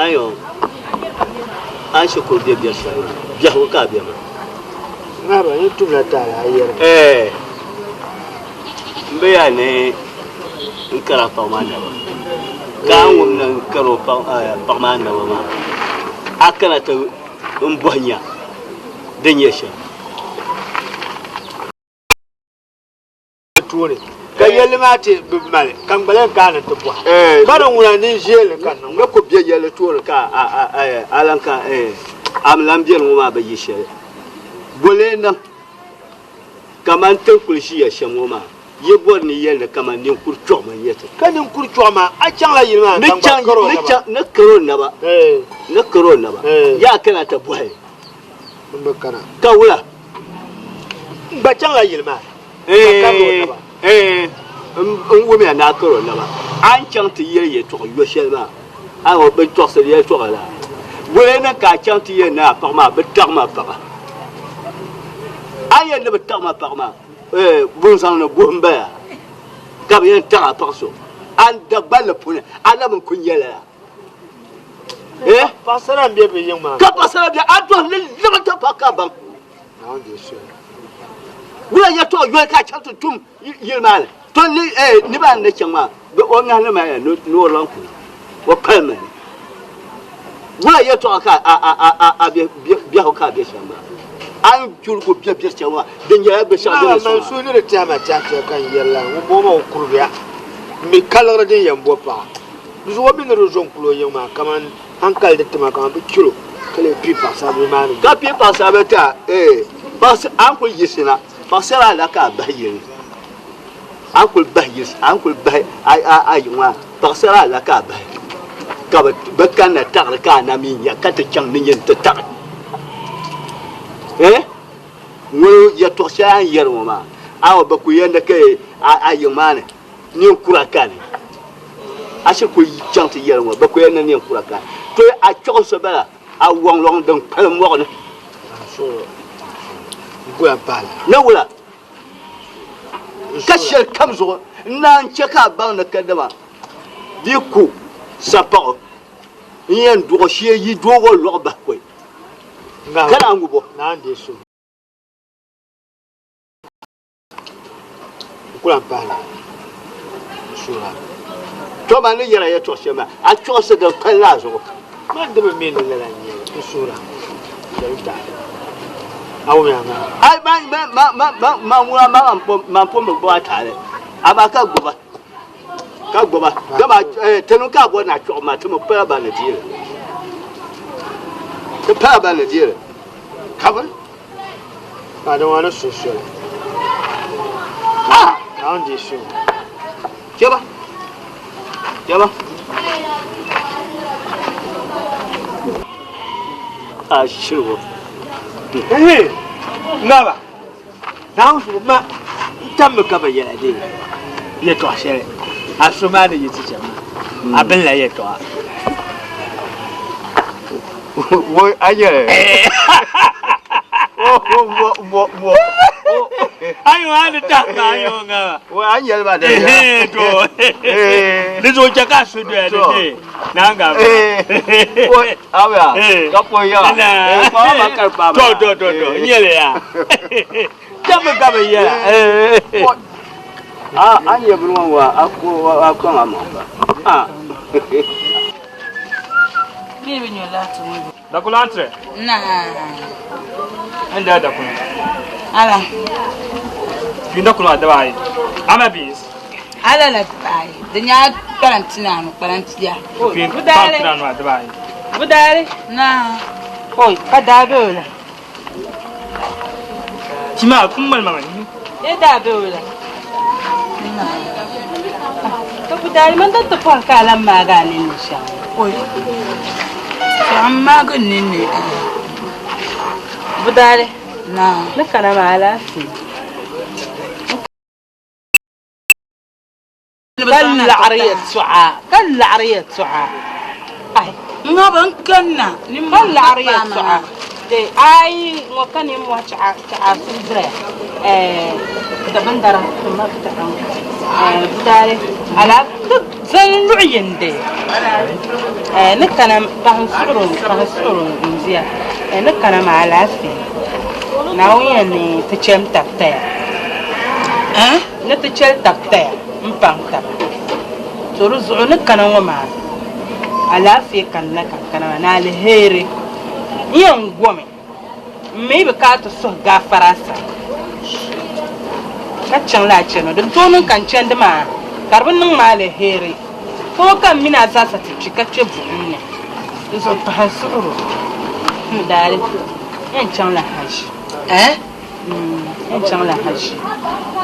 ayo an shukuru biyar shayo biya ka biya ma na ba ni tula ta ayar mbe ya ne in kara pa ma na ba ka won nan karo pa ma na ba ma akana ta in bonya dan yesha tore kayel mate bimale kambale kana to bo baron wona ni jele kan no ko biye yele tore ka alanka am lambiel mo ma ba yishe bole na kaman tan kulshi ya shamo ma ye bor ni yele kaman nin kurcho ma yete kanin kurcho ma a can la yima ni can na karo na ba na karo na ba ya kana ta boye mbakana ka wula ba can la yima wumi na karo na ba an can ti ye to yo shelma an o be to se ye to la wele na ka can ti ye na pa ma be tar ma pa ayen ne be tar ma pa ma bon sang no bomba ka be tar pa so an da bal pune ala mun kunyela pasara mbe be yima ka pasara de adon le lota pa ka ban na de so wula ya to yo ka can tum yilmale to ni ba ne chama be o ngana ma ya no lon ku wo palme wula ya to ka a bi ka be chama an jul ko bi chama den ya be chama man su ne ta ma ta kan yalla wo bo ma kurbiya mi kalra de yambo pa du wo bin ro jon kulo yema kaman hankal de tama kaman bi kilo kale pipa sabe man ka pipa sabe ta parce an ko yisina pasera la ka bayin ankul bahis ankul bah ay wa pasera la ka bah ka ba kan na tar ka na min ya ka ta chang min yin ta tar wo ya to sha yar ma awa ba ku yanda kai ayin ma ne ni kura ka ne ashe ku chang ta yar ba ku yanda ni kura ka to a chok so bala a wong long dang palm wo ne so gwa pala na wula kashel kamzo nan cheka ban na kadama di ku sapa yen do shie yi do go lo ba ko kana ngubo na de so kula pala sura to man ne yara ya to shema a to se da kala zo man de me ne la ni sura da awu ya na ai ma mura ma pom bo atare abaka gboba ka gboba dama tenu ka bo na cho ma tumo pa ba na dire to pa ba na dire ka ba I don't want to social now this show jaba a shiwo ngaba now so ma tam ka ba yana de ye to shere asuma da yiti jama abin la ye to wo aye wo ayo hada ta ayo ngaba wo anye ba da to lizo jaka su da de na ngaba wo abia ka po ya ko ba ka ba to nyele ya tam ka ba ya anye bu wa akko ma ba Bibi nyola tumu. Dakulantre? Nah. Anda dakul. Ala. Binda kulwa dabai. Ama bis. Ala la dabai. Denya karantina no karantia. Bin karantina no dabai. Budare? Nah. Oi, kadabe ola. Tima kummal mama ni. E dabe ola. Nah. Ka budare man da to fa kala magani nisha. Oi. Amma gunni budare na kana mala كل عرية سعاء كل عرية سعاء أي ما بنكنا كل عرية سعاء أي وكان يموت سعاء سدرة تبندر ما بتعرف بداري على زي نوعين دي نكنا بحصرون زيا نكنا مع العافية ناوية تشم تبتيا نتشل تبتيا مبان تبتيا ترزع نكنا وما العافية كنا نالي هيري يوم قومي مي بكاتو سو غافراسا kacang la cheno don tonon kan chende ma karbin nan ma le here ko kan mina sasa ti kace buune iso pa hasuru dare yan chang la haji yan chang la haji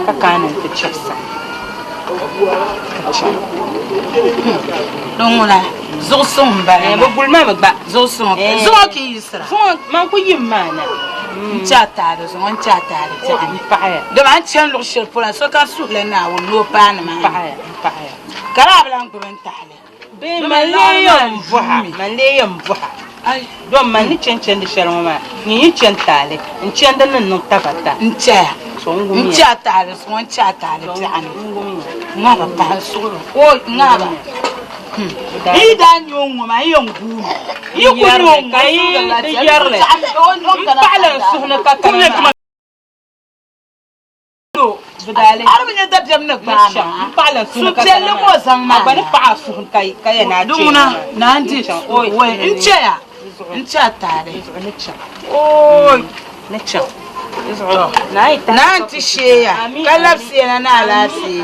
ka kana ti chefsa don wala zo son ba bo bulma ba zo son zo ki yisra zo man ko yimana Tchatade, on tchatade, de man tient le chien pour la soca sous les nains, on n'ouvre pas, Carablan Gurentale. Ben, Malayam voix. Don't man change the shaloma, ni chantale, and chandan and not tabata, and chair. So, tchatade, one chatade, never pass, oh, never. He done young woman, young woman. You could know the yearly. Balance soon a caca. I mean, that them not balance soon. Tell them was on my pass on Kayana. Nanti, oh, in chair. In chatade. Oh, nature. Night, Nanti share. I love seeing an alasi.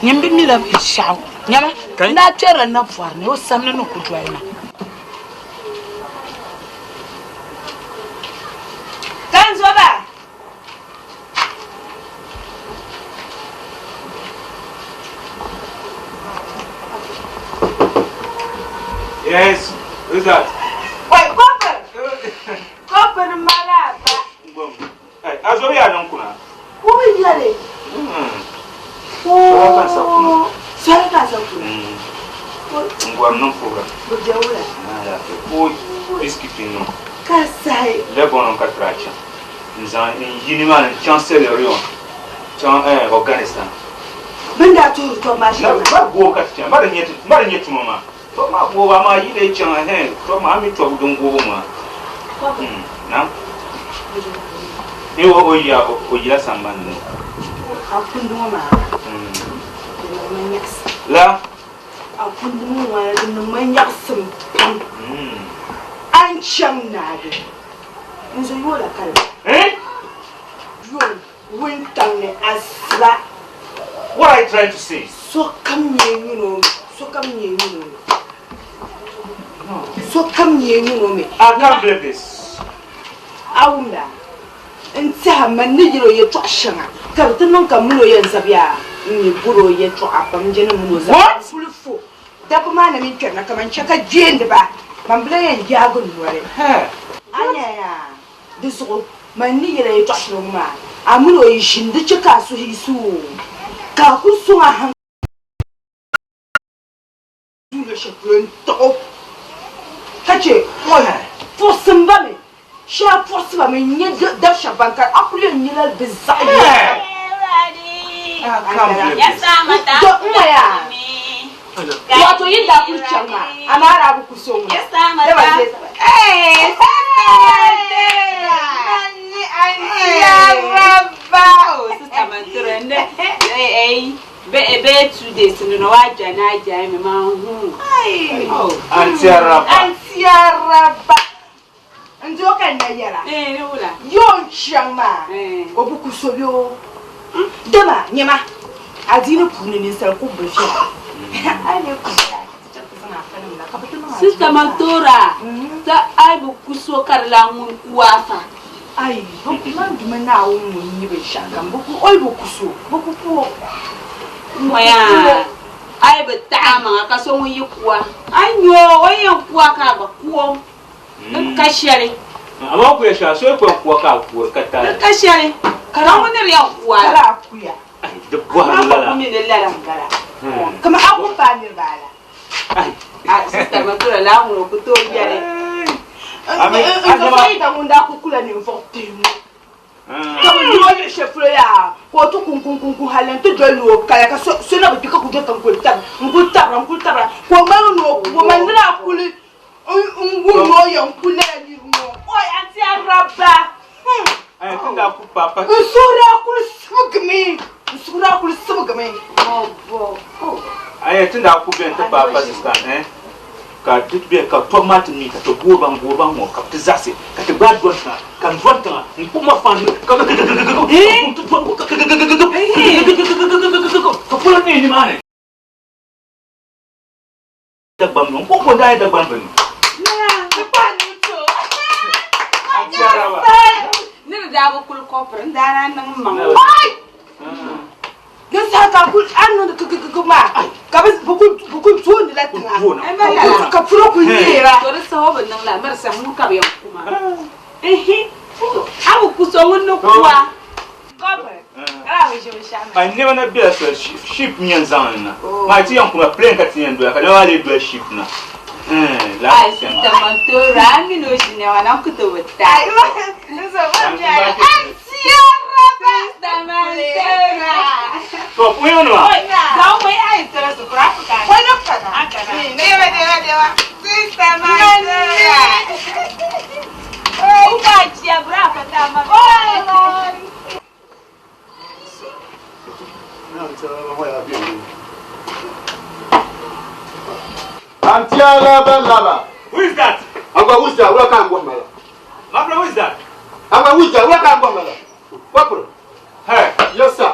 Nyambi mila bishaw nyama na tera na farne o samna no kujwaina kanzo ba Yes, who's that? Wait, Copper malaba. Hey, azobi anankuna. Who is yale? Oh, Santa Sakuna. Ngwam non foga. Bujaula. Ah, oi, esquipino. Kasai. Le bon katracha. Nzan yinima chancellor yo. Chan Afghanistan. Benda tu to masha. Ba go katcha, ba nyet mama. To ma go ba ma yile chan to ma mi to don go ma. Na? Ewo oya samban ni. Akundu mama. La akundu mama no manyaksum. An cham nade. Nzo yola kala. Yo wintang ne asla. What are you trying to say? So come you know. So come you know. So come you know me. I can't believe this. Aunda. Nta manijiro ye twashanga. Kabta non kamulo ye nsabia. Ni buro ye twa apamje no muno za. What? Fulfo. Dapo mana mi twena kama nchaka jende ba. Mambla ye njago nware. Hey. Anya ya. Diso manijiro ye twashanga. Amulo ye shinde chaka su hisu. Ka kusunga hang. Dule sheplen to. Kache, oya. Fosamba me. Sha force ba me nye da shabanka akule nyila bizai. Yes, Wato yinda kuchanga amara abukusonga. Yes, I'm Eh, sister Manturende. Be 2 days no waja na aja me ma hu. Antiaraba. Ndio kanda yara. Nula. Yo chama. Obukusobyo. Dema nyema. Adini puni ni sel ko befi. Ale ko. Sister Mantura. Ta ai bu kuso karla mun wafa. Ai, man duma na wo mun ni be shaka. Boku oi bokuso. Boku ko. Moya. Ai be ta ma ka so mun yi kuwa. Anyo wayan kuwa ka ba kuwo. Ka shere. Ama ku ya sha so ko kuwa ka ta. Ka shere. Kara mun ne ya kuwa. Kala kuya. Ai, da buwa Ama lala. ko mi ne lala ngara. Kama aku pa ni bala. Ai, Ah, sister matura la mu ko to biare. Sai da mun da ku kula ne forte mu. Comme nous chef ya, ko to kun halen to do lo kala ka so na bi ka ku do tan ko tab. Ngu tab ko ma no ko ma ndra kuli. Ngu no yo kula ni mo. O ya ti araba. Ai tunda ku papa. Sura kul sumgami. Oh bo. Ai tunda ku ben ta papa sister ka duk be ka tomat ni ka to goban mo ka ta zase ka ta bad bonta kan bonta ni kuma fan ka kula ni mane da ban non ko dai da ban ban Na ba ni to. Ni da ba kul ko pran da nan man. Gasa ka kul anno kuma. Ka ba bukun tuwon da latin ha. Ka furo ku yera. To da sawo ban nan la mar sa mu ka biyan kuma. Awu ku so mun no kuwa. Kobre. Ala ho je shama. ai ne na biya so ship nyen zanna ma ti yan kuma plane ka ti yan do ka na wale do ship na la Ai sister matura mi no shine wana ku to wata. Ai ma. Nso ba ja. to ku yo no Ga mai ai tsara su fura ka. Ko na kana. Dewa. Sister ma. Oh, ka ci abra ka ta ma. Laba. who is that Agwa wuja wura kan gwa mala. my friend who is that Agwa wuja wura kan gwa mala. Wapro. hey Yes sir.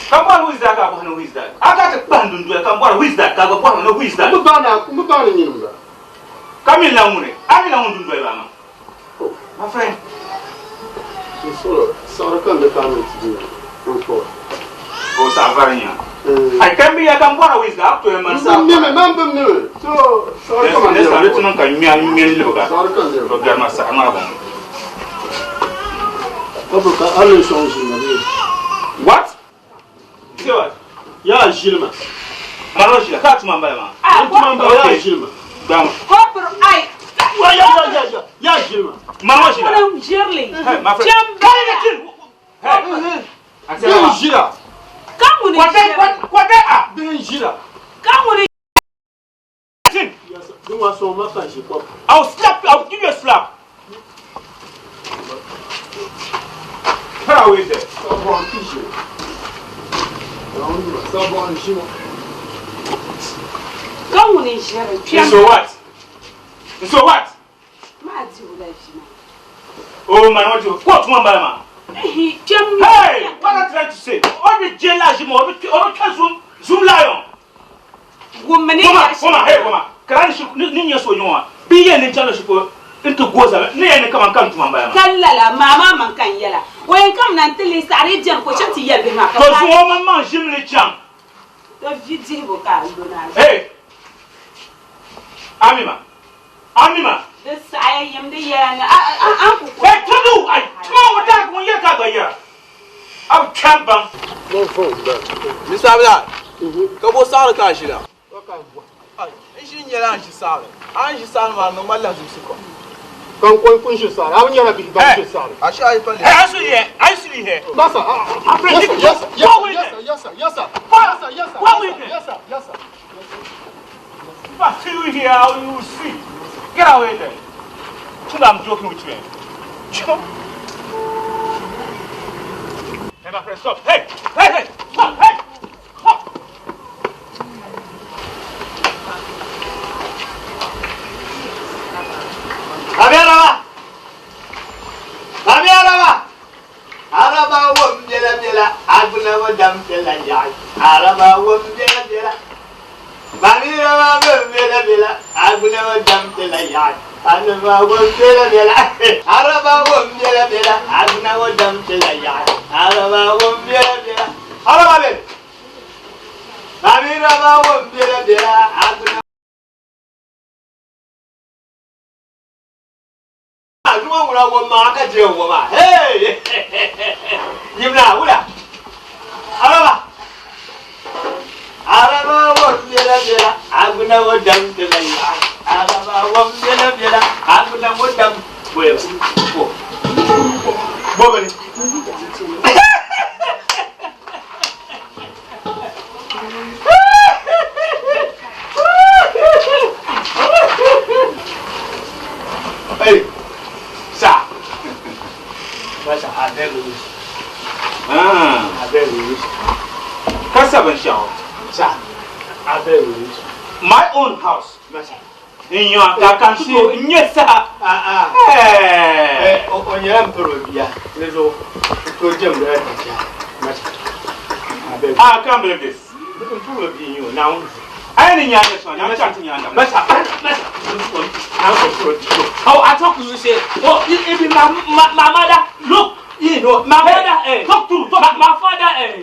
come on who is that ka who is that I got a bandun do come on who is that ka go no who is that Mutana nyinumba. come in la mune ami la mundun do ma my friend Sora kan da kan ti. Ko. o sa varnya I can be a Cambora with the up to a man. So, sorry, come on. Let's not can me and me look at Sorry, come there. Grandma Samara. What? Say what? Ya Gilma. Maroshi, catch my man. Ya Gilma. Damn. Kopro ai. Ya Gilma. Maroshi. Não girli. My friend. Hey. I said, Gira. Kamu ni. What they are? Gira. Kamu ni. Yes, do was so much as you pop. I'll slap you, I'll give you a slap. How is it? Someone tissue. Someone shimo. Kamu ni girli. So what? So what? Ma ti wala shi. Oh man, what you? What one by man? Hey, what am I trying to say? All the jailers, you know, zoom lion. Woman, Woman. Can you so you want? Be an intelligent into Goza, near come and come to my man. Kallala mama man kan yala. When come nan tele sare jam ko chati yelbe ma. Because woman man jimly jam. To vidi bo ka ndona. Hey. Amima. The saya yam de yala an ku. Hey, to do. I come with that when you got here. I'm camping. No phone, Mr. Abdal, kabo sare ka shi da. In shi ne ran shi sare. An shi sare ma no mallan su ko. Kan kun shi sare. Abun yana bi ba shi sare. A shi ai falle. Hey, I see here. Yes, sir. Yes, sir. Yes, sir. If I see you here, you will see. Get away there. I'm joking with you. Hey, my friend, stop. Hey, stop. Hey, stop. Araba wom jela aguna wa dam jela ya. Araba wom jela. Manira wa wom jela aguna wa dam jela ya. Araba wom jela. Araba wom jela aguna wa dam jela ya. Araba wom jela. Araba be. Manira wa wom jela aguna Ruwan wura wamma aka je wama. Hey! Yimna wura. Araba. Araba wamma bela bela aguna wodam bela ya agaba wam bela bela aguna wodam boy bobani hey sa masa ada lulus ada lulus kasa ban shawo sa ada lulus my own house masa inyo ka si nyesa onye mprobia lezo ko jem da ta masa I can't believe this mprobia inyo now I didn't know this one. I'm trying to know. Masa. How I talk to you say, oh, even my mother, look, you know, my mother, talk to my father,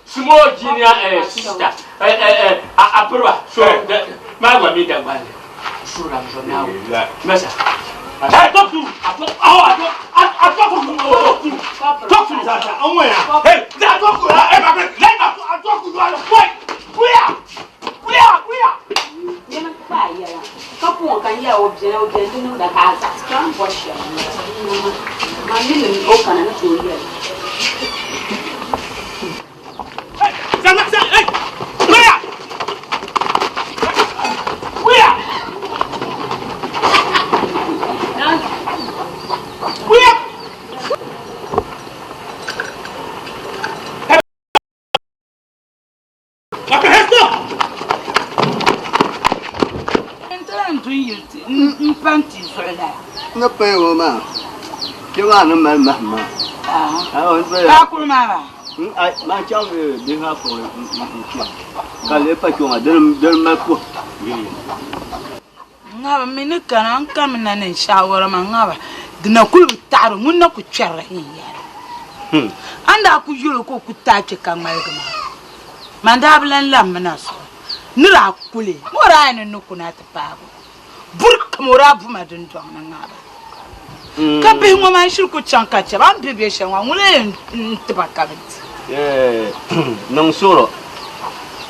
small junior sister, Apura, so that my wife made that man. Sure, I'm so now. Masa. I talk to I talk to Zaza. Oh, hey, I talk to where? Yana kaya. Kapu kan ya objena objena da casa. Kan bosha. Mamili o kana na toriya. Zaza, hey! No pay woman. You are no man, mamma. I was very happy, mamma. My child will be happy. Kalepa, you are don't make poor. Ngaba mini kana kamina ne shawara mangaba dina kulu taru munna ku charra hiya anda ku yuro ko ku tace kan malgama manda blan lamna so nira kule mora ne nukuna ta babu burk mora bu madun don ngaba ka be ngoma shirku chanka cha ban bebe shanwa ngule ntibakabit nang soro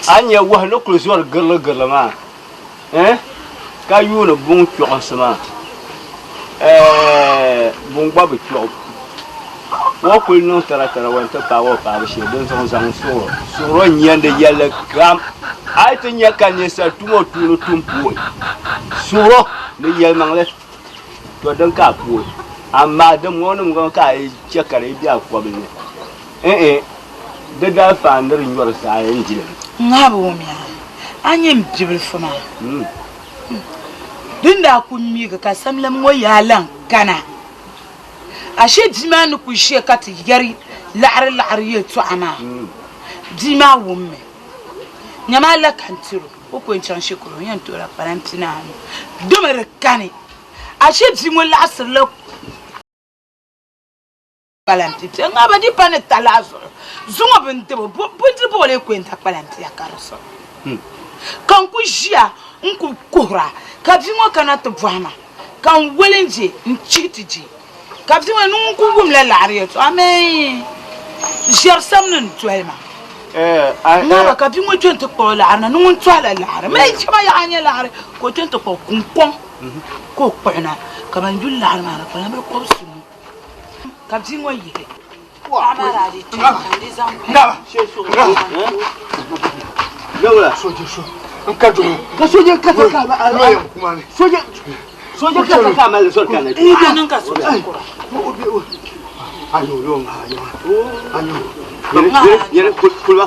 anya wa no kulu zor galla ma ka yuna bung chonsama bung babu chok wo ko no tara wanta pa wo pa shi don son soro nyande yalla gram ai to nya kan ne sa tumo tunu tumpu soro ne yel mangle to dan ka pu amma da monum gon ka ai chekare biya ko bin da fa ndar nyor sa yan jile ngabo mi anyem jibil fuma dinda kunmi ga samlam wayalan kana ashe dimanu ku shekati yari la'ar yetu ama dima wumme nyama la kantiro ko en chan shekuro yan tora parantina do mere kane ashe dimo la asle palantite ngaba di pane talazo zunga bente bo le kwenta palanti ya karoso kan ku jia nku kohra ka vingo kana to bwama kan welenje nchitiji ka vingo nku gumla lariyeto ame jer samnan tuelma ngaba ka vingo twente ko larna nun twala lar me chama ya anya lar ko twente ko kumpon ko kwana ka ban dul lar ma ko na ko sumu ka vingo yike amara di ndi zam ngaba Gawla soje nkado ka soje ka ka ma soje ka ka ma le sol kana nan ka so ayo yo yere kulwa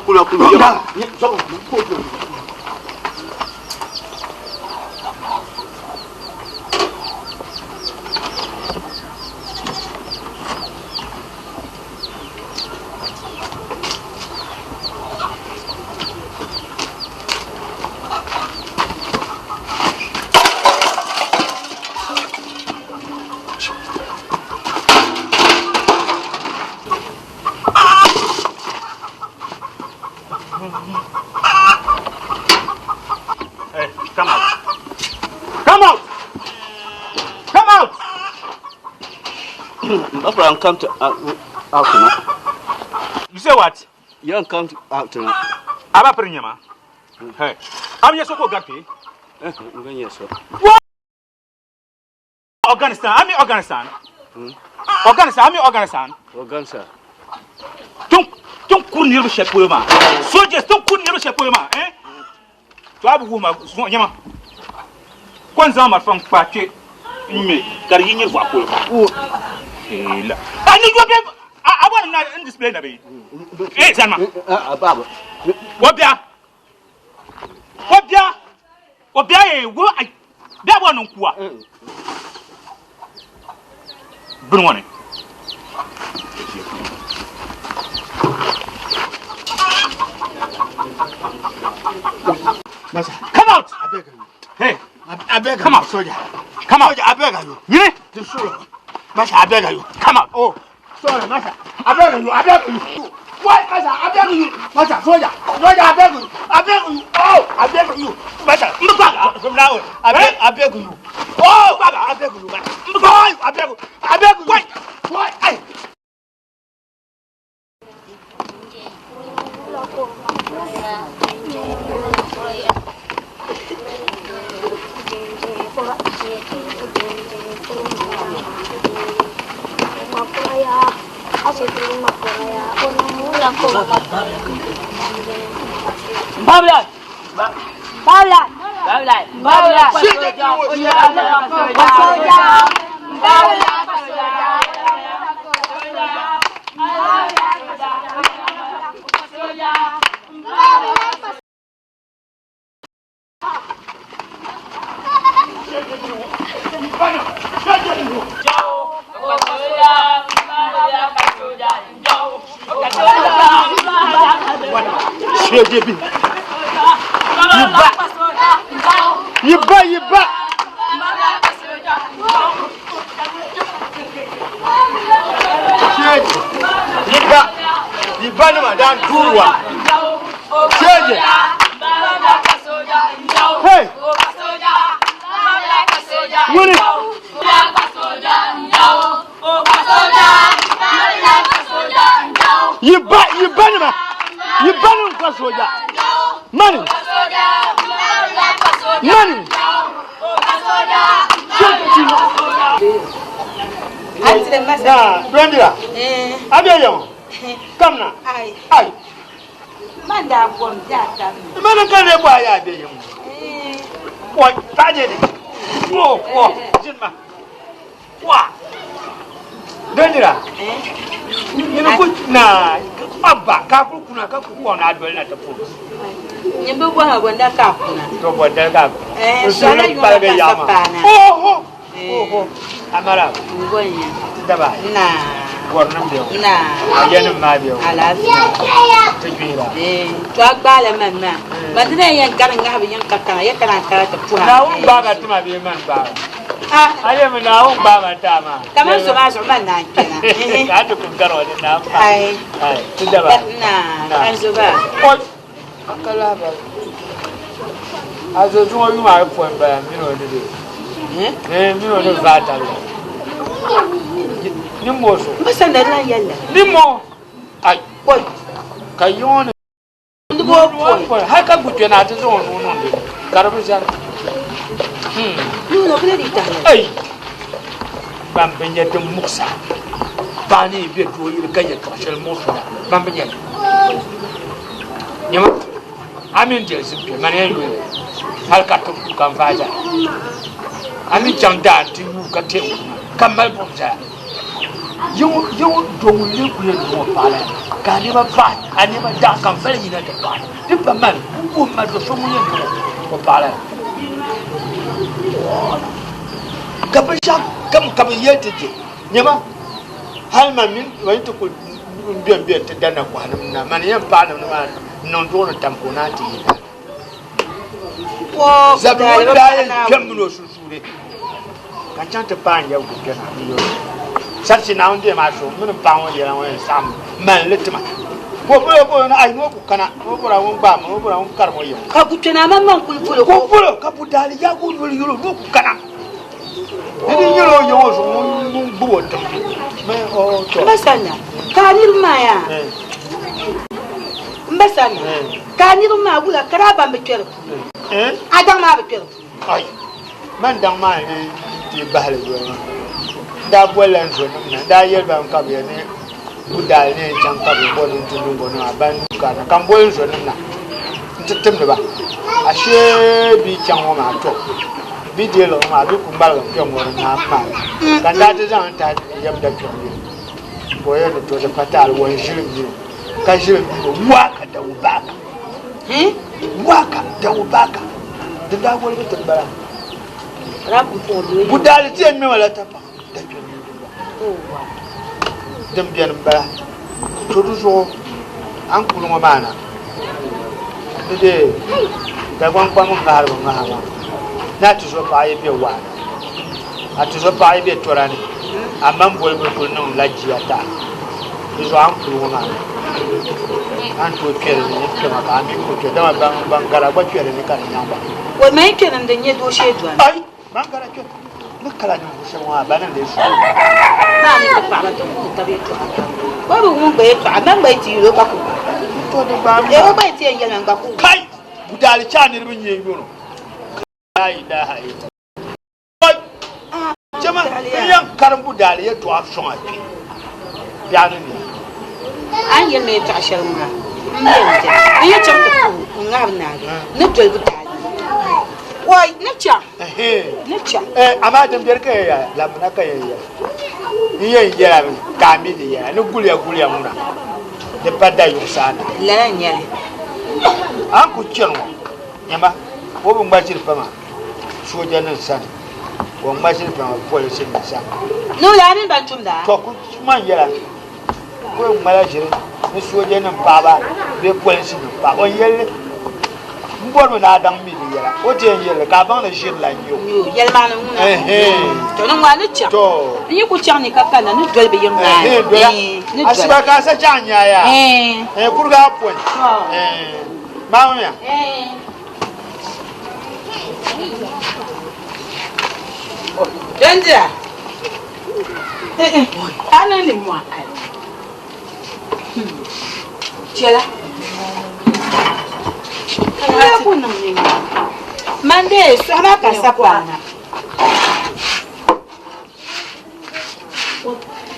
Hey, come out! Abraham come to out now. You say what? You don't come out now. Aba prinyama. Hey, am yeso ko gapi ngan yeso Afghanistan ami Afghanistan Afghanistan ami Afghanistan ton cournir le chef pour moi soje ton cournir le chef pour moi hein tu as beaucoup ma nyama kwanza ma fam pache me kar yinir fa ko la ani go be abon na display na be salma baba obia e wo bia bo non kuwa Brunwane. Come out! I beg you. Hey, I beg come you, out, soldier. Come out! Soldier, I beg you. Yeah? The soldier. Masha, I beg you. Come out! Oh, sorry, Masha. I beg you. Why, Masha? I beg you. Masha, soldier. Soldier, I beg you. Oh, I beg you. Masha, from now on, I beg you. Oh, Baba, I beg you. Boy, I beg you. Wait. Hey. Come now. Aye. Manda bom jata. Mana kan ne ba ya be yin. Ko ta je ne. Ko jin ma. Wa. Dandira. Ni ku na abba ka ku kuna ka ku na dole na ta fu. Nyembe bwa bonda ka kuna. To bonda ka. Sala yu ba ga yama. Oh. Amara. Ngonya. Daba. Na. Warnam biyo. Na. Ayen ma biyo. Alaafia. Tejira. To agbala mamma. Madina yan garanga ha yan kakana ya kana kara ta puha. Na un ba ga tuma bi man ba. Aye mi na un ba ma ta ma. Kaman so ba so man na kina. Ka ta kun garo da na. Ai. Daba. Na. Kan so ba. Ko akala ba. Azo zuwa yu ma ko ba mi no de. Mi no de va ta. Ni mo so. Masa na la yalla. Ni mo. Ai. Boy. Ka yon. Ndugo boy. Haka gutwe na ta zo no no de. Karabu jar. No bele di ta. Ai. Bam benye te muksa. Bani bi do yi ga ya ka shel mo so. Bam benye. Nyama. Amin je sin pe mane yu. Halka to kan faja. Amin jangda ti yu ka te. Kamal bomja. You don't live with more pala. Can never fight. I never done can fail in the fight. If a man who must have someone for pala. Kapasha come here to you. Never. Halman went to put be to Dana one. Many young part of the man, non to tamponati. Oh, Zabala, Camuno Susuri. I can't find you. Such now, dear Marshal, pound and some man little man. I know Kana, over our own bam, over our own carmoy. Caputana mamma could Go, Caputali, Yaku, will you look Kana? Didn't you know yours board? Masana, Kanil Maya. Masana, Kanil Mabula, Caraba, Adam ma be ai man dang ma ne ti bahale yo da bolan so na da yel ban ka be ne budal ne chan ka be bolin tunu go na ban ka na kan bolin so na titim ne ba ashe bi chan wo ma to bi de lo ma bi kun bal ga mo na ma kan da ta zan ta yam da to ko ya to da fatal won shirin ne ka shirin wa ka da ubaka waka da ubaka da da wani ta bara rabu to do budal ti en me wala ta pa da ke dem biyan bara to du so an kulu ma bana de da gwan kwa mu har ba ma na tu so pa yi be wa a tu so pa yi be torani amma bol bol non lajiya ta du so an kulu ma an to kere ne ke ma ka mi ko ke da ban gara ba kere ne kan nyamba o mai kenan da nye do shedu ai ban gara ke ne kala ne ko shanwa ba nan da shi na ni ka pa ba to ta be to ba bu mun be to amma bai ti ro ba ko to de ba e o bai ti en yana ba ko kai budali cha ne bin yi yono la ilaha illa jama yan karan budali ya to afshon afi ya ne an yi mai ta ashirin ma in yi can ta ku ngab na ne to bu ta wai ne cha amma dan biyar kai ya lamuna kai ya yin yara kami da ya ni gulya muna da fada yu sana la nyale an ku kirwo yamba ko bun ba shi fama soja nan san ko ba shi fama police nan san no la ni ban tum da to ku man yara ko mala shi ni soja nan baba be police nan ba on yelle mbor na dan mi di yara o te yelle ka ban da shi la yo yel ma na mun to no ma ni cha to ni ku cha ni ka kana ni dol be yim na ni asiba ka sa cha nya ya kurga pon ma ya Dendra. Ana ni mo ai. Chela. Kaya ko nang ni. Mande, sama ka sa kwana.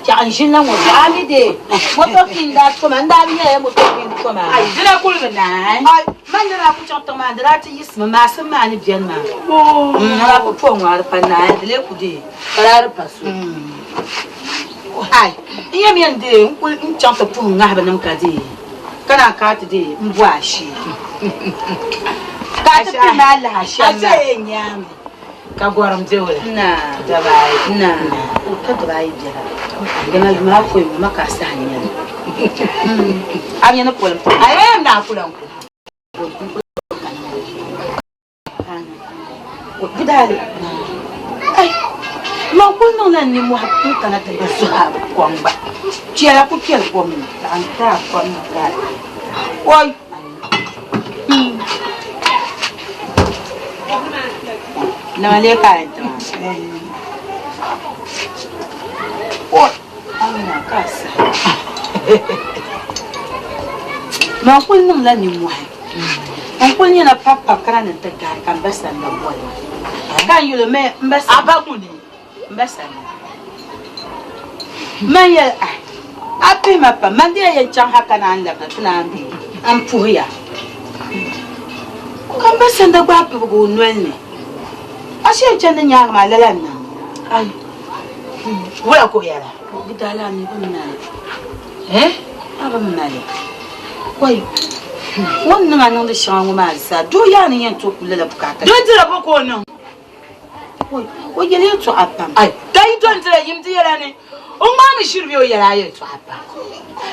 Jangan sini mo jami de. Mo to kinda ko manda ni mo to kinda ko ma. Ai, dina ko le na. Ai, man dina ko chon to man dina ti yisma ma san ma ni bian ma. Na ko po ngwa pa na dile ku de. Karar pasu. Ai, iya mi ande ko chon to pu nga ba nam ka de. Kana ka ti de mbwa shi. Ka ti ma la shi. Ase nyam. Ka gwaram jewe. Na, dabai. Na. Ka dabai jera. Gana luma ko mu maka sanya. Anya na polam. Ai na kulan ku. Budale. Ai. Ma ko no na ni mu hakku kana ta su ha kwamba. Ciya ku kiyar ko mun an ta kwamba. Oi. Na le ka enta. Oh, ana kasa. Ma kun nan la ni mu. An kun yana papa kana ta ga kan basan da boy. Kan yulo me mbasa abaguni. Mbasa. Maya ape mapa mande ya chan hakana an la na ambi. An puya. Kan basan da gwa pe go nwelne. Ashe chanda nyang ma lalan na. Ai. Wala ko yara. Gidala ni ba minale. Aba minale. Wai. Wannan anan da shan ma sa do ya ni yan to kula da bukata. Don tira ba ko nan. Wai yele to apam. Ai, dai don tira yim ti yara ne. O ma mi shirbi o yara ye to apam.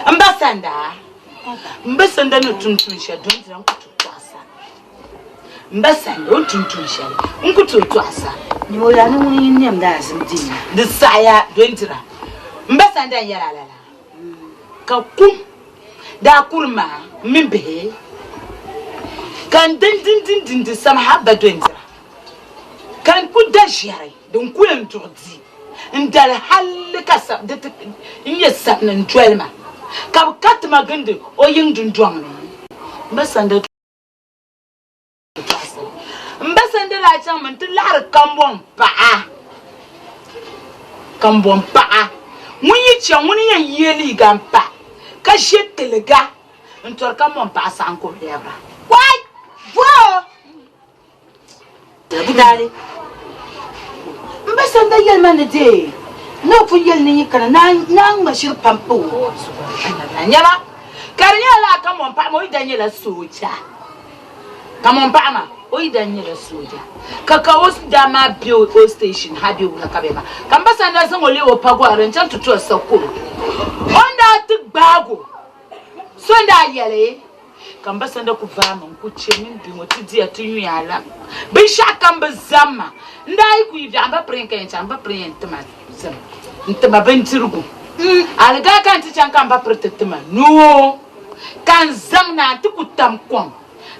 Ambasanda. Mbasanda no tuntun sha don tira ko to asa. Mbasanda o tuntun sha. Nkuto to asa. Ni o ya no ni nyam da asimti. Da saya don tira. Mbasanda yara lala. Ka kum da kurma min be kan din sam habba don tira. Kan ku da share don ku en turdi. Ndal hal ka sa da in ya sabnan twelma. Ka katma gande o yin dundwan. Mbasanda la chang man ti lar kambon pa mun yi chan mun yan yeli gam pa ka shetelga ntor kambon pa san ko leba wai wo budale mbasa nda yel man de no fu yel ni kana nan mashir pampo nyama kariya la kambon pa mo idanyela soja kambon pa ma o idanyela soja kaka os dama bio o station ha bio na kabema kambasa nda san ole wo pago arencha tutu asako onda tu bago so nda yele kambasa nda ku vama ku chemin bi mo ti dia tu yala bi shaka mbazama ndai ku ibi amba prenka encha amba prenta ma zam ntama bentirgu alga kan ti chanka amba pretetema no kan zam na ti ku tamkom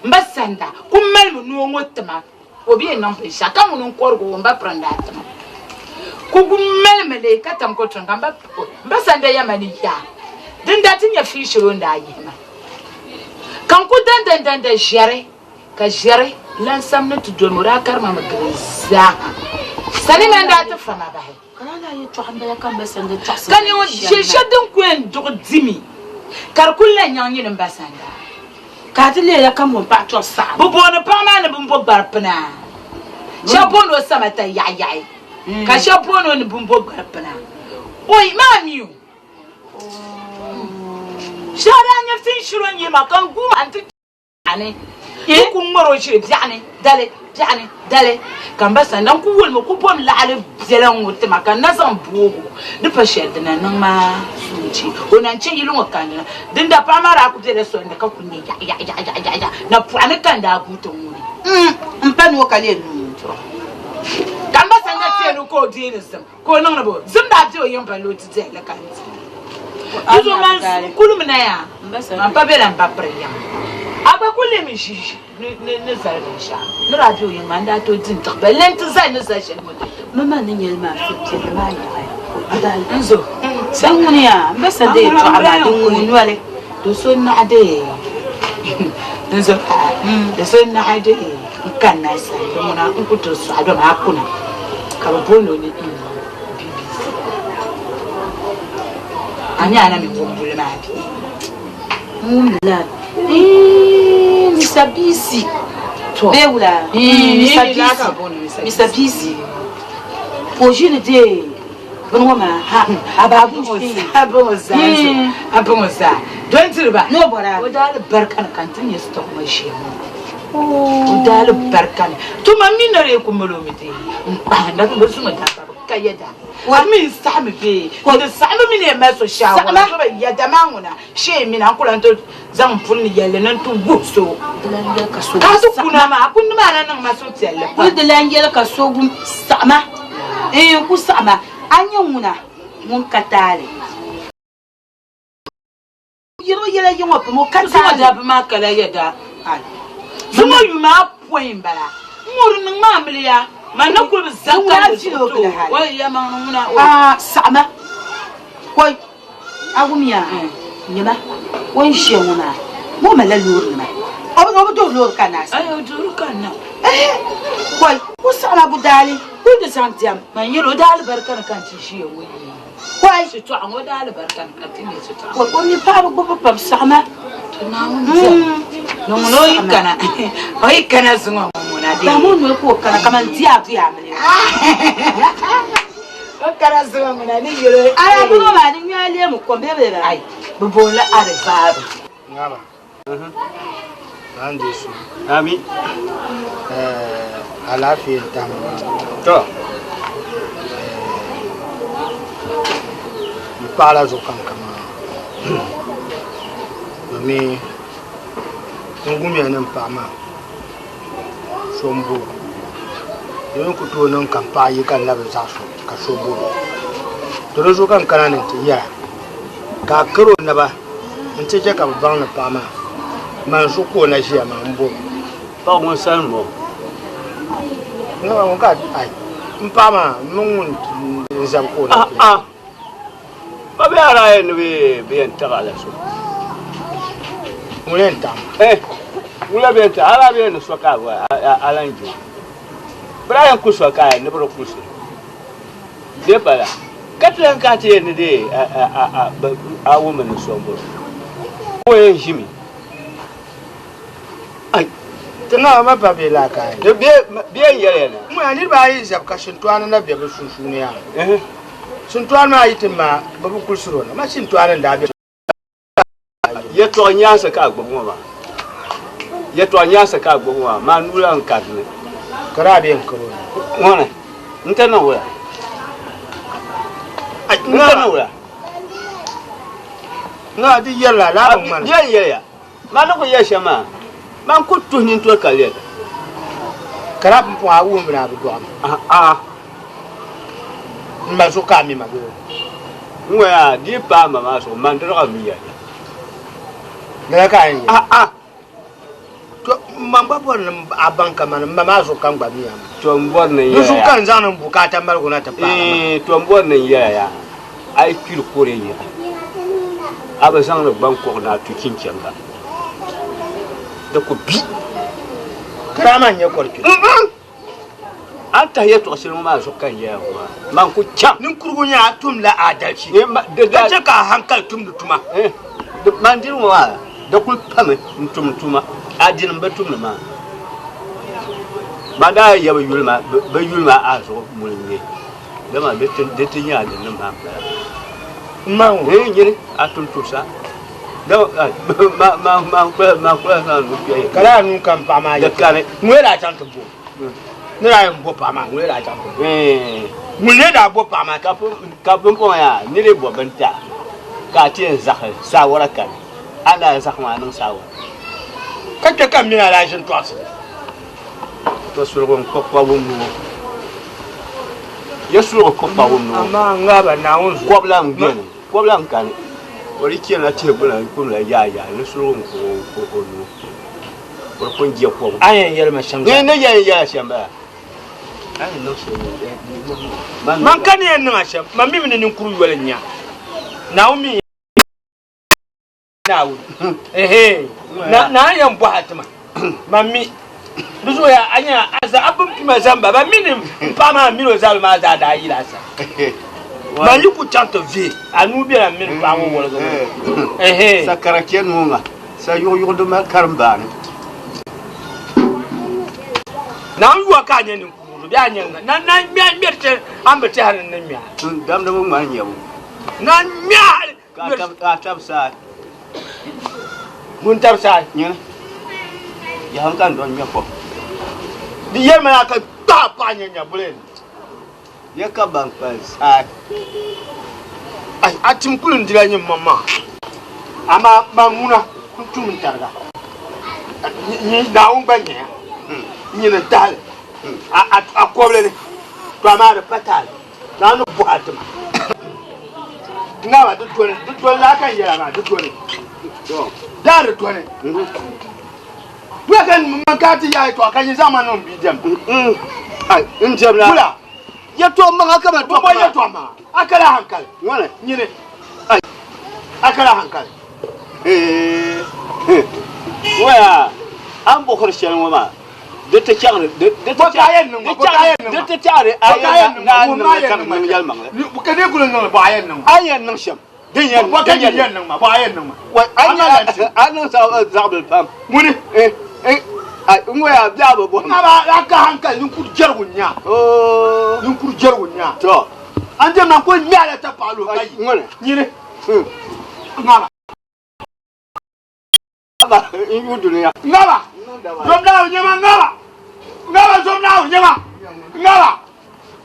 mbasanda ku melmu no ngotema obi enam pe shaka mun korgo mba pranda atama ku melmele katam ko tonga mbasanda yamani ya dinda tinya fishiro nda yima kan ku dan jere ka jere lan samna tu do mura karma magrisa sani manda ta fama ba kana yi to handa ya kan basanda to kan yo shedin ku en do dimi kar kullan yan yin basanda ka ti le ya kan mon pa to sa bo no pa ma na bo barpna shapono samata ya ka shapono ni bo barpna oi mamiu shara nya fin shiro nyi makan gu anti ane ku ngoro shi biane dale kan basa nan ku wol mo ku bom laale zelan wote makan na san bugo ni pa shede na nan ma suci onan ce yilo kan na din da pa mara ku de so ne ka ku ni ya na pu ane kan da ku to mu mpa no kale nu kan basa na tie no ko di ne sam ko nan na bo zum da ti o yin pa lo ti de la kan Tuzo man kulumna ya mpa bela mpa preya aba kulemi shishi ne zalesha no radio yin manda to din tabelen to zai ne sashen mama ne yel ma fitte ma ya adal enzo sanguniya mbasa de to abadin woni wale to so na ade enzo de so na ade kan na sai mona ku to so ado ma kuna ka bono ni Anya na mivumbule mapi. Misabisi. Beula. Misabisi. Pojine de. Bonoma ha ababuza. Ababuza. Don't riba. No bora. Odal barkan kantin stop mashi. Odal barkan. Tu maminare kumolo miti. Anda ko suma ta kayeda. Wami sami be ko sami mine maso shawa so ya damanguna she mina kula to zan funni yelle nan to gusto kaso kuna ma kun ma nan maso telle ko de langel kaso gum sama ku sama anyuna mun katale yiro yele yimo mo katale da ma kala yeda zuma yuma point bala muru nan ma amliya man nakul bizanka wai ya manuna sama koi agumia nyama wai shemuna mo malalur na obo do lor kana ayo dur kana koi usala budali kudu santiam man yiro dal barkan kan ci shi wai koi shi to an wadal barkan kan tin shi to ko mi pa bo pam sama no ikana oi kana zungo mona de bamu ko kana kama dia tu ya mele o kana zungo mona ni yoro ara bu ma ni nyale mu ko bebe ai bu la are baba ngama nande su Ami alafi tam to para zo kan kama me ngumi nan pama sombo yon ku to nan kan pa yi kan labe sa so ka sombo to zo kan kana ne tiya ka karo na ba in ce ka ba na pama man su ko na shi ma mbo ba won san mo na won ka ai pama nun zam ko na ba be ara en be entara la so mulenta wula be entara ala be no so ka wa ala nje Brian Kusa Kai, never Kusa. Dear Bala, Catherine can't hear the day a woman is so good. Where is Jimmy? I don't know my baby like I. The beer yelling. I need my eyes of Cashintuan and a baby Susunia. Suntuana eating my Babu Kusura, machine to Ireland. Yet on Yasa Kagoma. Yet on Yasa Kagoma, Manuel and Catholic. Caribbean Corona. One, nowhere. I nowhere. No, the yellow, man. Yeah. Manako Yashama. Man could turn into a career. Carab for a woman of the drum. Mazukami, my girl. Where dear Palma, so Mandra Mia. Mamma, a bankerman, Mamazo come by me. To a born a year. You can't sound Bukata Margonata. To a born a year. I feel Korea. I was on the Bangkok now to Kinchamba. The could be Kraman, your corky. After here to a cinema, so can you? Man could chop Nukuya Tumla Adachi. The Dajaka Hankal Tumtuma. The Mandilwa, the good permit Tumtuma. I didn't bet to the man. But I have a Yulma as of Mully. Then I bet the yard in the map. Mount, I told Tusa. No, Caran come by my carrot. Where I can't go. No, I am Bopama, where I can't go. Muleda Bopama, Capumpoya, nearly Bobenta. Cartier Zahar, Sawarakan, and I Zahman and Sour. Can't you come near a license process? Just for one copper woman. Yes, for a copper woman. Among other nouns, Quablam Gun, Quablam can. Or he cannot table and pull a yaya, and this room for point your home. I ain't yellow machine. Yeah, Shamba. I know so. Mancani and Nasha, my women in Kuruya. Now me. Now, hey, now I am Bohatma. Mammy, this way I as a apple to my Zamba, but meaning Pama Milos Almaza Dailasa. But you could chant of V, and will be a minute power. Eh, Sakarakian Muma, so you do my Karamban. Now you are kind in Kuruyan, none better, I'm better than me. Damn the woman, you. None me, got upside. Wouldn't upside, you haven't done your pop. The Yemen I could top on your brain. You come back first. I think couldn't tell your mamma. I'm a Mamuna, Tumtara. Down by here. In a tall. I call it Gramma Patal. Now no bottom. Now I do 20. Do 20 like a year. I do 20. That 20. Where can Makati talk? Can you summon on beat them? In Jamla. You told Mahakama to buy your trauma. I can't uncle. One, you know, I can't uncle. Where I'm Bokharian woman. The child, the I double. I can't you could gel with ya. Oh, you could gel with ya. And then I put ya at a palo. You know, you do it. Never. From now, never. Never from now, never.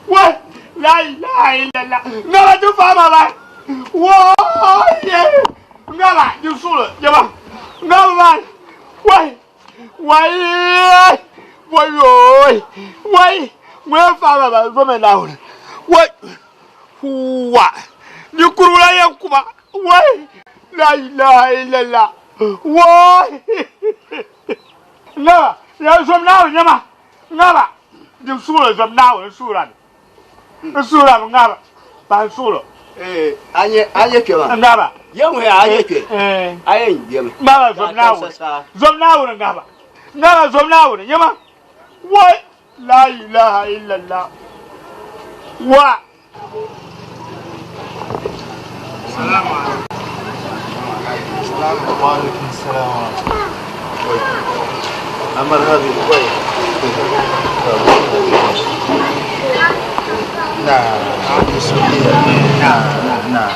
What? Lie. Never to farmer life. Whoa, yeah. Never, you fool. Never. Why? Where father woman down? What? You could lie up. Why? La. Why? No, there's some now, never. The soul from now, the Suran. The Suran, never. By solo. I never. Young, I ain't young. Never from now. From now, never. Never from now, Yama. What? لا إله إلا الله السلام عليكم. وعليكم السلام ورحمة الله. أمر هذه كويس. نعم نعم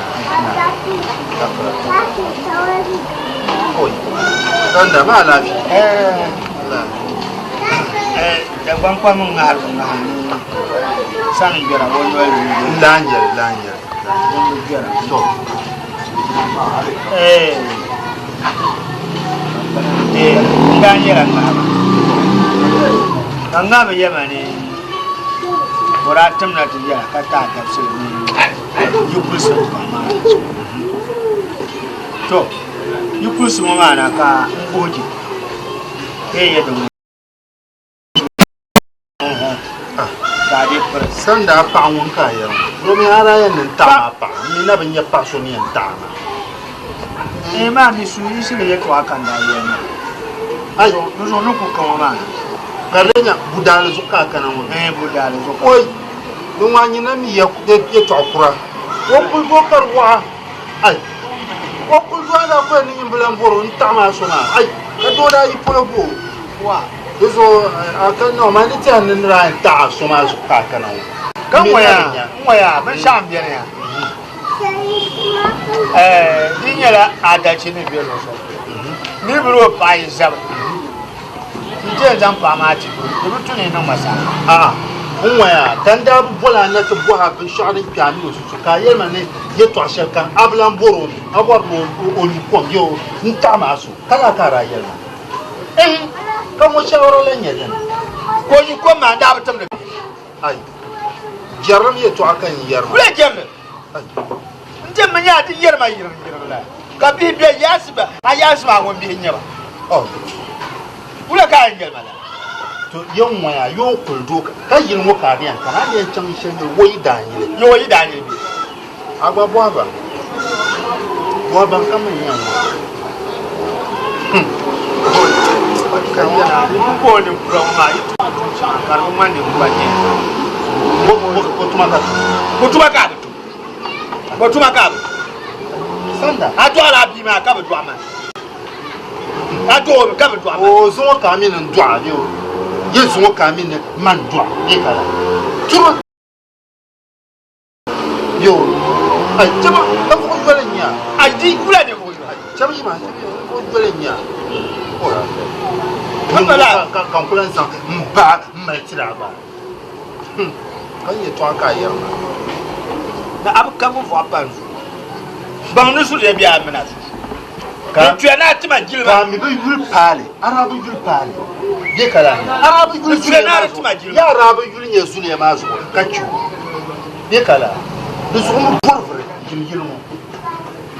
أنت ما لا في da ban kwa mun har na san jira wani lanjel to lanjel na ba yaba ne waratum na tiya ka ta tafsir ne yukusu ma to yukusu ma na ka goji ya da sanda pa won ka ya romi ara ya nin ta pa mi na bin ya pa so ni ta ma ma mi su yi shi le to aka nda ya ni ai no zo no ko kan ma garenya budal zu ka kana mo budal zo oi dun wa ni na mi ya to kura wo ku go kar wa ai wo ku zo da ko ni bulan boro ta ma so ma ai ka do da yi polo bo wa so akan no mani tan nan ra ta so ma su ka kana kan waya ban sha ambiya ne din yara adachi ne biyo no so ni biro pa izab je zan pa ma ti ko tu ne nan masa waya dan da bola na ta bo ha bin shari piano su ka ye mane ye to ashe kan ablan boro abor no olu ko yo nta ma so kala kara ye na kan wace wurin yanzu ko yi ko ma da batam da ai jarram ya to akan yarma kula jarram nje man ya din yarma la ka bi bi yasba ayasba won bi nyaba kula ka yarma la to yan waya yo kuldo ka yin mo ka riyan kana ne can shin woi da ni yo woi da ni bi agba bo ban kaman yan kanyana ko ni kuma yi karu mani mbaje botuma ka sanda ato ala bi ma ka bedwa ma ato ka bedwa ma o so ka mi nan dwa yo yesu mo ka mi ne man dwa e kala tuma yo ai tuma ka ko yole nya ai di kula ne ko yo chama ma ko yole nya ora kan kulan san mba mmetira ba kan ye to aka ye na ab kan fo apan ban no su le bia mena su ka tu na ti ma jilma ka mi bi yul pale arabu yul pale de kala arabu yul tu na ti ma jilma ya arabu yul nye su le ma su ka chu de kala du su mu porfre jim jilmo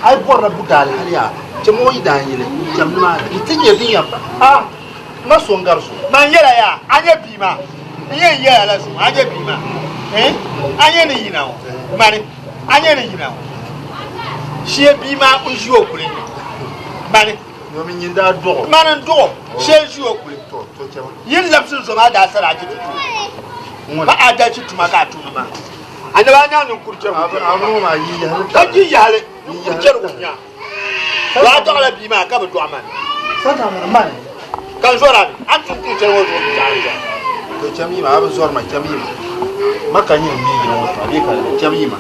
ai porra budal haliya ce mo yi dan yile jam ma tinye din ya ma son garso man yela ya anye bima yen yela la su anye bima anye ni yina o mani anye ni yina o she bima unji okure mani yo mi nyinda do mani do she ji okure to chema yin lapsun so ma da sara ji to ba ada ci tuma ka tuma ma anya ba nya no kurche anu ma yi ya ka ji yale kurche ru nya ba to la bima ka ba do amani sada man kan zora an tun ku ce wato jariya to chami ma abin zor ma chami ma maka yin mi yin wato ne kala chami ma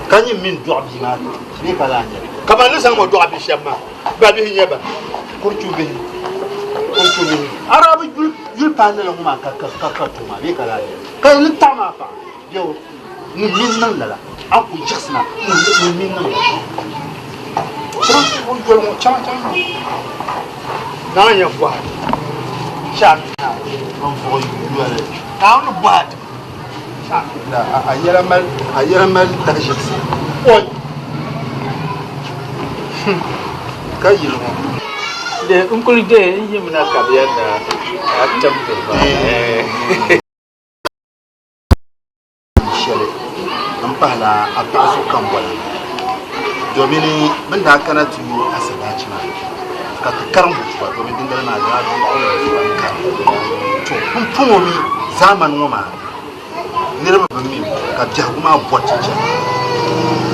kan yin min do bi ma ne kala ne kama ne san mo do abi shema ba bi hinya ba kurchu be arabu yul pa ne ma ka to ma ne kala ne kai ni tama pa yo ni min nan la aku jixna ni min nan la chama na nya bwa sha on fo yu ale na on bwa sha da ayera mal da jix oi ka yilo de unkul de yimna kabiyana atambe ba shele an pala a taso kan wala domin ban da kana tuyo asalaci ma ka karan buwa domin dinga na da to kun fumo mi zaman ngoma nirba bami ka jahuma boticha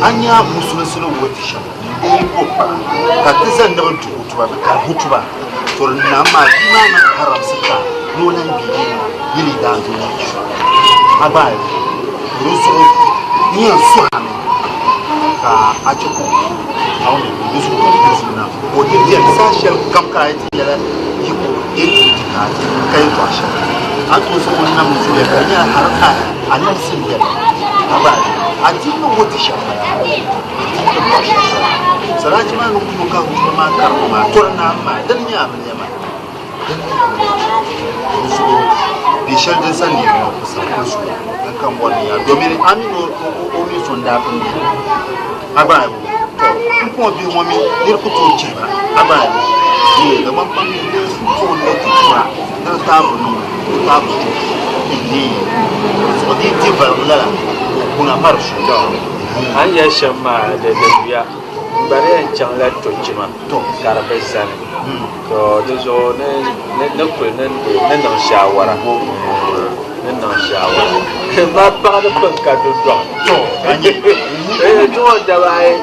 anya musulun wotisha ni ko ka tizan da tuba ka hutuba to na ma imama haram saka nonan biyi yili da zo abai rusu ni su hame ka achuko awon rusu rusu na o ti dia sashel kam ka ti yala yiko e ti ka kai to sha ato so na musulun ka ya harka anan sin yala abai adino wotisha Sarati ma nuk ka ma karma torna ma danya ma so bi shel de sani ma kusa kusu dan kan wani ya domin amino o mi sonda kun aba to ko bi mo mi dir ku to chiba aba ni da man pan ni to le tura na tabu ni so di ti ba la kuna marshu an ya shamma da biya bare can la to chima to karbe sani to da zo ne ko ne nan shawara ne nan shawara ma ba da ban ka do to to da bai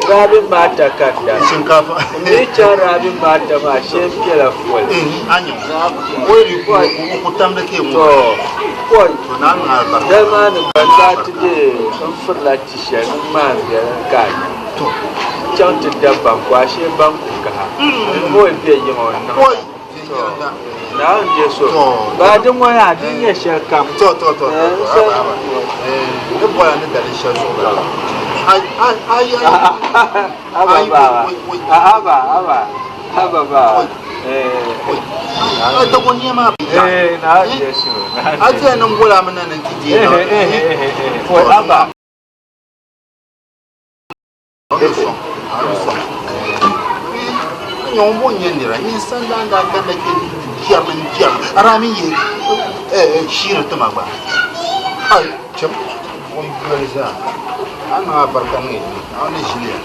rabin mata kada shinkafa ne can rabin mata ma shefe la fuel anyo wori ko tamda ke mu to ko to nan na ba da ma ne ban ta tide an furla ci shan ma da ka to can ta dabba kwashe ban ka ha ko be yi ma wannan ko na an je so ba din waya din ya shaka to ne boya ne da shi so ba Aba. Ta gonye ma na je so. Aje nan gola mana nan kije na. Aba. Nyombo nyendira ni sanda da kan da ke kiyaman arami ye shira ta magba ai chap on plaza ana barkan ne ana shiliya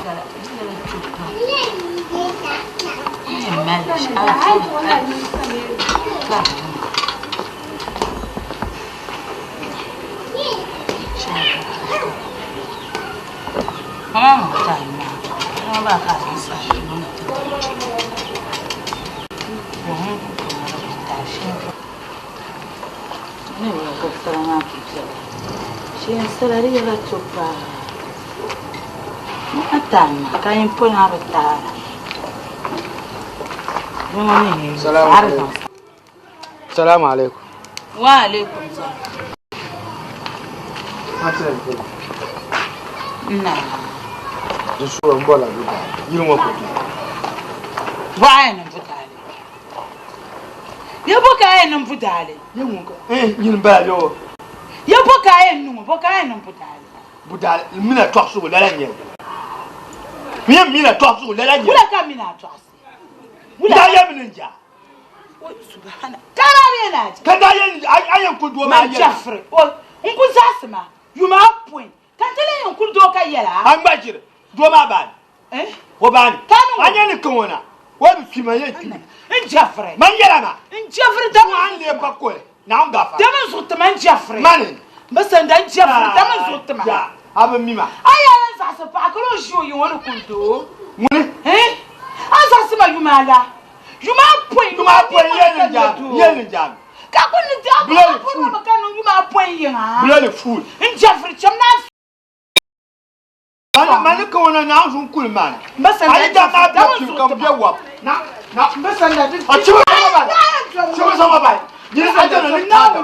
Salamu alaikum. Wa alaikum salam. Na. Da suwan bola guda. Yin wa kuɗi. Bayan nan fitale. Ya boka yin nan fitale. Yin ba yo. Ya boka yin nan fitale. Budal mina toxu la la nyel. Mina toxu la la nyel. Wala ka mina toxu. Wala ya minja. Subhana. Karare na. Kada ayan ku do ma Jafre. O nku zasma. You ma point. Kan tele yon ku do ka yela. An bajire. Do ma ban. Wo ban. Kanu. Anya ni kona. Wo bi fi ma yeki. Jafre. Man yela ma. Jafre da an le ba ko. Na ngafa. Dama zutta man Jafre. Man. Masan dan Jafre dama zutta ma. Ja. Aba mima. Aya za sa pa ko jo yon wona kunto. Mune. Asa sima yumala. Yuma point yen jam. Ka ko ni ta ko ma kan yuma point yen ha. Bloody fool. In Jafre chamna. Man ko na na sun kul man. Masan da ma da ki kan be wa. Na masan da. Chuma sama ba. Ni sa da ni ta da.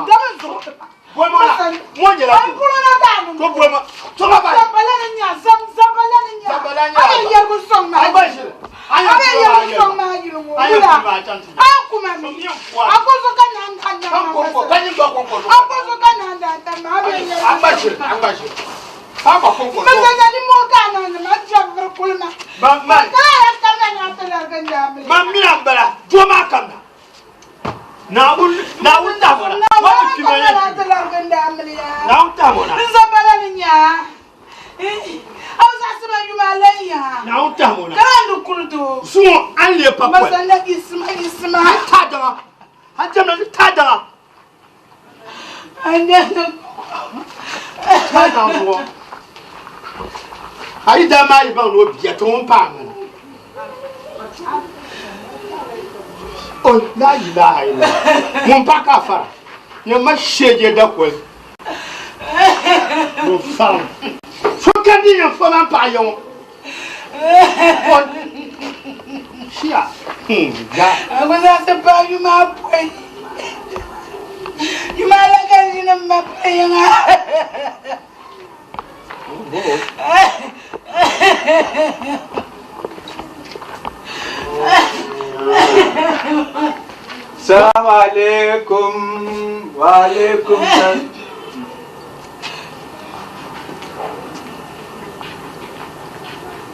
Boy mo na. Mo je la. Ko na da. Ko boy mo. Chuma ba. Zambala nya. Zambala nya. Ay yer ko song ma. Ay ba shi. Ay yer ko song ma yiru mo. Ay kuma mi. Ako so kan nan kan. Ko kan ni ba ko. Ako so kan nan da ma be yer. An ba shi. Ba ko. Masan ni mo kan nan ma Jafre kulma. Man. Kala kan na ta la kan jamle. Man mi an bala. Jo ma kan na. Na un ta bona. Wa ki ma yen. Na un ta bona. Zambala nya. Ausa sima yumalaya. Na un ta bona. Karandu kuldu. Sumo an le pa ko. Masanda isma. Ta da. Han jamna ta da. Sai down the wall. I done my bone would be at home, Parman. Oh, now you die. Mumpaka, you must shade your duck with. You found. Forget you for my payon. I was asked about you, my boy. You might like us in my playing. Salam alaikum. Wa alaikum salam.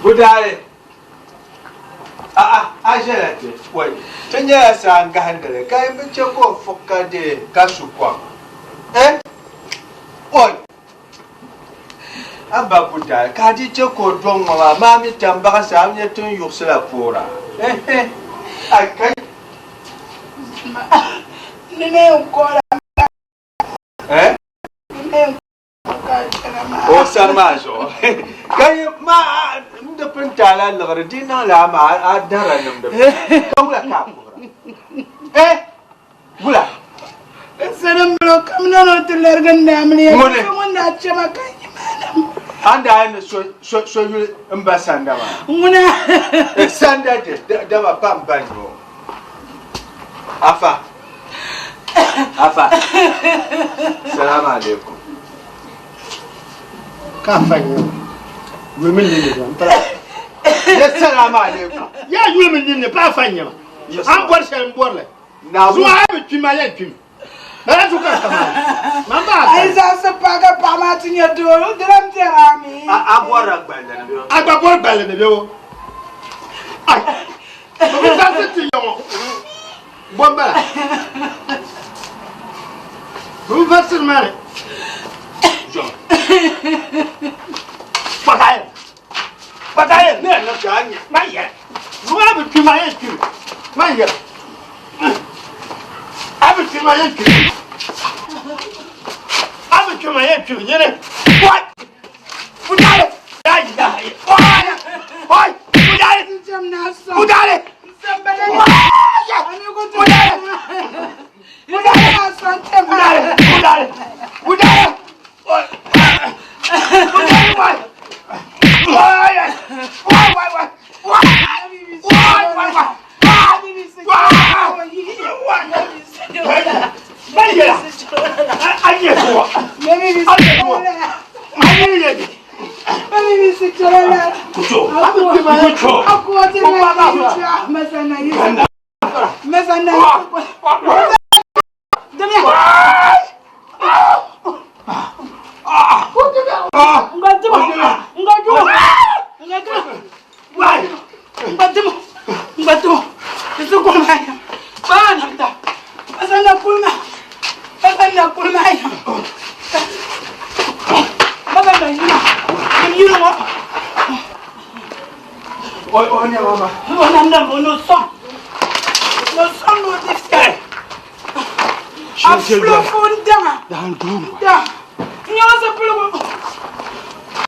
Budare. Ajelate. Wait. Tanya sang gahandale. Kay menchoko fokade kasukwa. Oi. Aba budare. Kadi choko dongwa mami tambaka samnya tun yuksela pora. Akai. Nene ukora. O sarmaso. Kay ma de pentala lagardina la ma adara num de. Kawla kapura. Bula. Salam bro kamna no tular ganda amni. Muna chama kai madam. Anda ana so you ambassador ma. Muna Sanda de da pam banjo. Afa. Salam alaikum. Kafanya. Women in the Yes, salam alaikum. Yeah, women in the Pafanya. I'm Borsham Borley. Now, So I have to my head. That's what I Mama, I saw Paga Pamat in your door. Drum Terami. I want a band. I got one bell in the door. I to you. One bell. Who versus man? John. But I am not trying it. Not yet. You have it to my head. Not yet. Have it to my head. Have it to my head. You know what? Who got it? Why? Who got it? Who got it? Somebody.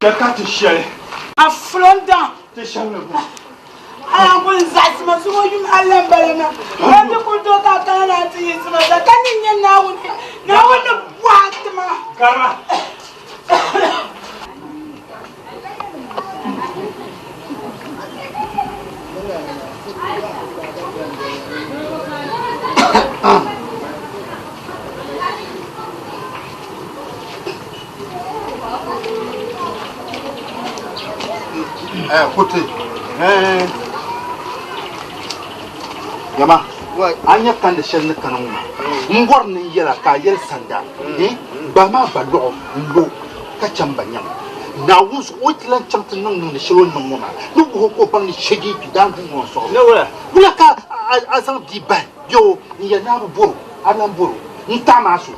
The cat is shelly. A front down. The shallow. I am going to say, my son, you are Lamberna. I'm going to talk out to you. I can't now. Now, what the what, Kara. Kote. Yama. Anya kan da shan kan mu. Ngor ni yara ka yel sanda. Ba ma ba do ndo ka chambanyam. Na wus otlan chamtan nan nan shiro nan mu ma. Nu ko ban ni shegi ki dan mu so. Ne wala. Wala ka azan di ba. Yo ni ya na buru. Anan buru. Ntama so.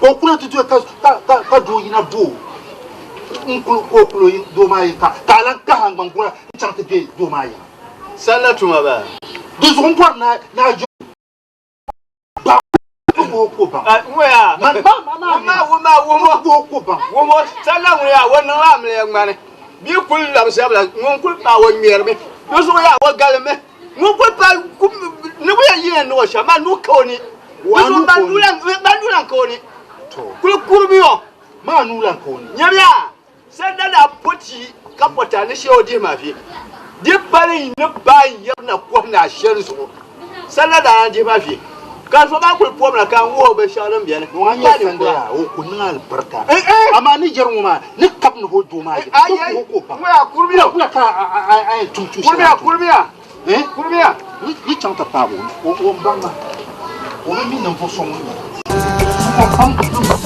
O kuna tutu ka do yina bo. Kulo do mai ka lan ka hang bang kuna chante be do mai Salatu ma ba. Do so mpor na jo ba ko ba. Waya. ya womo sala mu ya wona la mu ya ngane bi kul la sabla ngon kul pa won mierme yo so ya wa galme ngon kul pa ne bu ya yin no sha ma nu koni wo so bandulan koni kul kurmi yo ma nulan koni nyamya sanda da poti kapota ne shodi mafi di bari ne ba yirna ko na shenzo sanda da di mafi kan so ba kul pom na kan wo be shalan biya ne wa nya sanda ya o kunal barka amma ni jarmu ma ni kap no hodo ma ai ko pa wa kurmiya kula ka ai tutu kurmiya ni chanta pa o banga o mi nan fo so mo ko